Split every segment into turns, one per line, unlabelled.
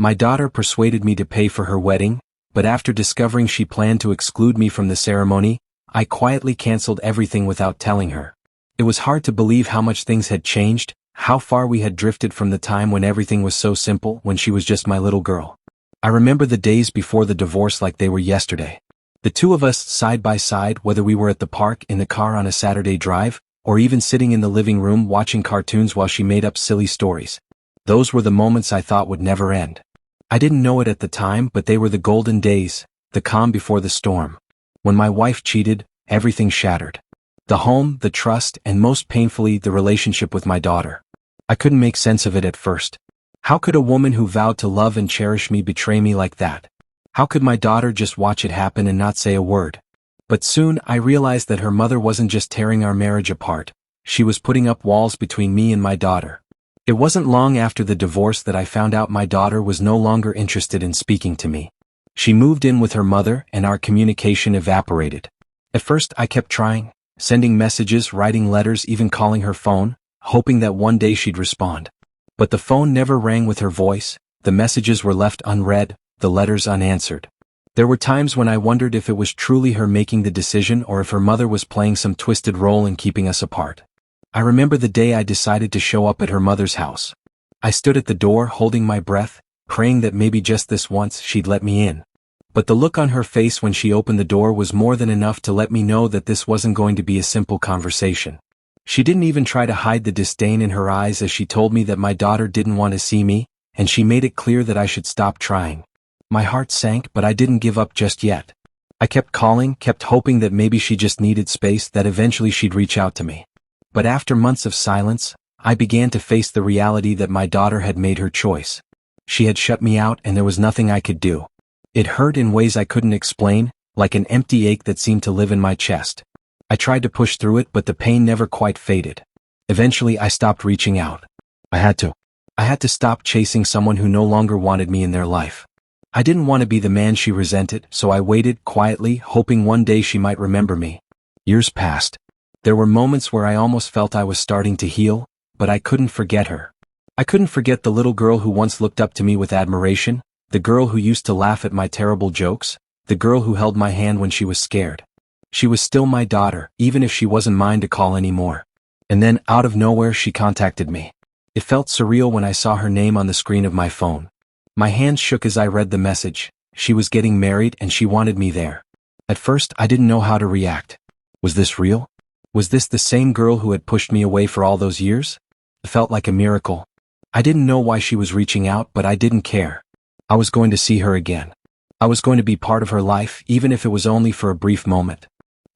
My daughter persuaded me to pay for her wedding, but after discovering she planned to exclude me from the ceremony, I quietly canceled everything without telling her. It was hard to believe how much things had changed, how far we had drifted from the time when everything was so simple, when she was just my little girl. I remember the days before the divorce like they were yesterday. The two of us side by side, whether we were at the park, in the car on a Saturday drive, or even sitting in the living room watching cartoons while she made up silly stories. Those were the moments I thought would never end. I didn't know it at the time, but they were the golden days, the calm before the storm. When my wife cheated, everything shattered. The home, the trust, and most painfully, the relationship with my daughter. I couldn't make sense of it at first. How could a woman who vowed to love and cherish me betray me like that? How could my daughter just watch it happen and not say a word? But soon I realized that her mother wasn't just tearing our marriage apart, she was putting up walls between me and my daughter. It wasn't long after the divorce that I found out my daughter was no longer interested in speaking to me. She moved in with her mother and our communication evaporated. At first I kept trying, sending messages, writing letters, even calling her phone, hoping that one day she'd respond. But the phone never rang with her voice, the messages were left unread, the letters unanswered. There were times when I wondered if it was truly her making the decision or if her mother was playing some twisted role in keeping us apart. I remember the day I decided to show up at her mother's house. I stood at the door holding my breath, praying that maybe just this once she'd let me in. But the look on her face when she opened the door was more than enough to let me know that this wasn't going to be a simple conversation. She didn't even try to hide the disdain in her eyes as she told me that my daughter didn't want to see me, and she made it clear that I should stop trying. My heart sank, but I didn't give up just yet. I kept calling, kept hoping that maybe she just needed space, that eventually she'd reach out to me. But after months of silence, I began to face the reality that my daughter had made her choice. She had shut me out and there was nothing I could do. It hurt in ways I couldn't explain, like an empty ache that seemed to live in my chest. I tried to push through it, but the pain never quite faded. Eventually I stopped reaching out. I had to stop chasing someone who no longer wanted me in their life. I didn't want to be the man she resented, so I waited quietly, hoping one day she might remember me. Years passed. There were moments where I almost felt I was starting to heal, but I couldn't forget her. I couldn't forget the little girl who once looked up to me with admiration, the girl who used to laugh at my terrible jokes, the girl who held my hand when she was scared. She was still my daughter, even if she wasn't mine to call anymore. And then, out of nowhere, she contacted me. It felt surreal when I saw her name on the screen of my phone. My hands shook as I read the message. She was getting married and she wanted me there. At first, I didn't know how to react. Was this real? Was this the same girl who had pushed me away for all those years? It felt like a miracle. I didn't know why she was reaching out, but I didn't care. I was going to see her again. I was going to be part of her life, even if it was only for a brief moment.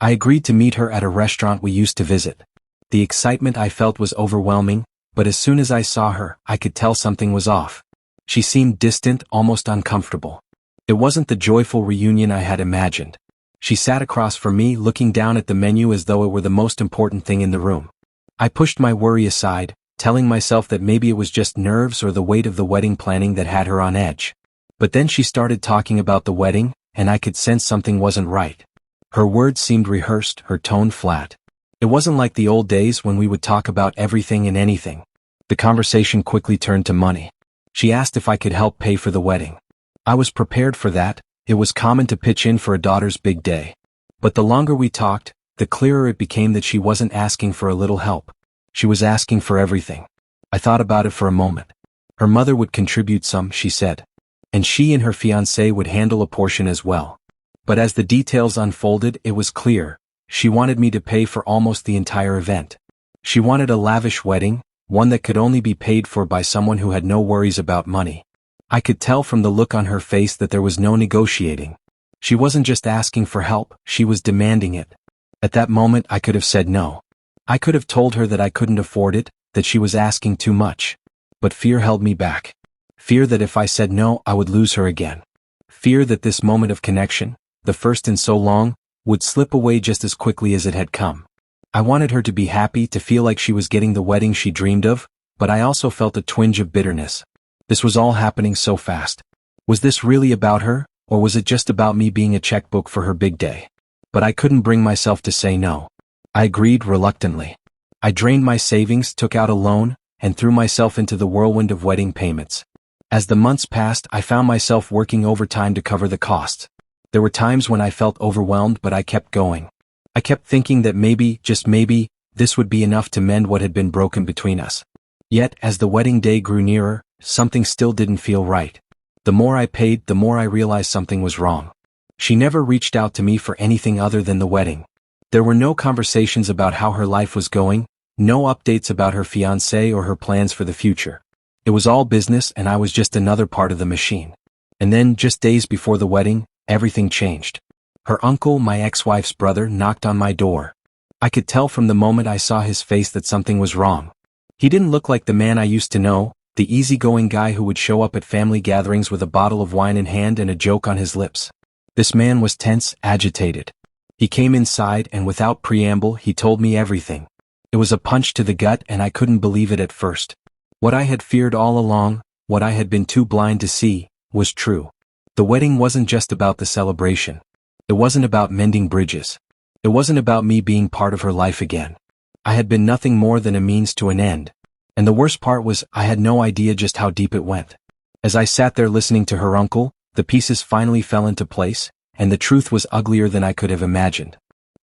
I agreed to meet her at a restaurant we used to visit. The excitement I felt was overwhelming, but as soon as I saw her, I could tell something was off. She seemed distant, almost uncomfortable. It wasn't the joyful reunion I had imagined. She sat across from me, looking down at the menu as though it were the most important thing in the room. I pushed my worry aside, telling myself that maybe it was just nerves or the weight of the wedding planning that had her on edge. But then she started talking about the wedding, and I could sense something wasn't right. Her words seemed rehearsed, her tone flat. It wasn't like the old days when we would talk about everything and anything. The conversation quickly turned to money. She asked if I could help pay for the wedding. I was prepared for that. It was common to pitch in for a daughter's big day. But the longer we talked, the clearer it became that she wasn't asking for a little help. She was asking for everything. I thought about it for a moment. Her mother would contribute some, she said. And she and her fiancé would handle a portion as well. But as the details unfolded, it was clear. She wanted me to pay for almost the entire event. She wanted a lavish wedding, one that could only be paid for by someone who had no worries about money. I could tell from the look on her face that there was no negotiating. She wasn't just asking for help, she was demanding it. At that moment I could have said no. I could have told her that I couldn't afford it, that she was asking too much. But fear held me back. Fear that if I said no, I would lose her again. Fear that this moment of connection, the first in so long, would slip away just as quickly as it had come. I wanted her to be happy, to feel like she was getting the wedding she dreamed of, but I also felt a twinge of bitterness. This was all happening so fast. Was this really about her, or was it just about me being a checkbook for her big day? But I couldn't bring myself to say no. I agreed reluctantly. I drained my savings, took out a loan, and threw myself into the whirlwind of wedding payments. As the months passed, I found myself working overtime to cover the costs. There were times when I felt overwhelmed, but I kept going. I kept thinking that maybe, just maybe, this would be enough to mend what had been broken between us. Yet, as the wedding day grew nearer, something still didn't feel right. The more I paid, the more I realized something was wrong. She never reached out to me for anything other than the wedding. There were no conversations about how her life was going, no updates about her fiancé or her plans for the future. It was all business, and I was just another part of the machine. And then, just days before the wedding, everything changed. Her uncle, my ex-wife's brother, knocked on my door. I could tell from the moment I saw his face that something was wrong. He didn't look like the man I used to know, the easygoing guy who would show up at family gatherings with a bottle of wine in hand and a joke on his lips. This man was tense, agitated. He came inside, and without preamble, he told me everything. It was a punch to the gut, and I couldn't believe it at first. What I had feared all along, what I had been too blind to see, was true. The wedding wasn't just about the celebration. It wasn't about mending bridges. It wasn't about me being part of her life again. I had been nothing more than a means to an end. And the worst part was, I had no idea just how deep it went. As I sat there listening to her uncle, the pieces finally fell into place, and the truth was uglier than I could have imagined.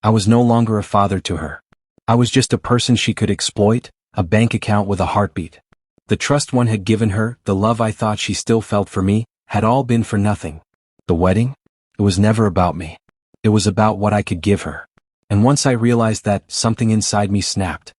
I was no longer a father to her. I was just a person she could exploit, a bank account with a heartbeat. The trust one had given her, the love I thought she still felt for me, had all been for nothing. The wedding? It was never about me. It was about what I could give her. And once I realized that, something inside me snapped.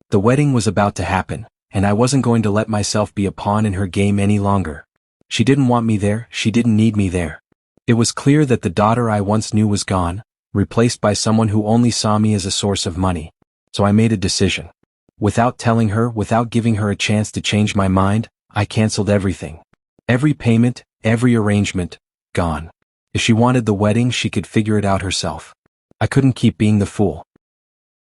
The wedding was about to happen, and I wasn't going to let myself be a pawn in her game any longer. She didn't want me there, she didn't need me there. It was clear that the daughter I once knew was gone, replaced by someone who only saw me as a source of money. So I made a decision. Without telling her, without giving her a chance to change my mind, I canceled everything. Every payment, every arrangement, gone. If she wanted the wedding, she could figure it out herself. I couldn't keep being the fool.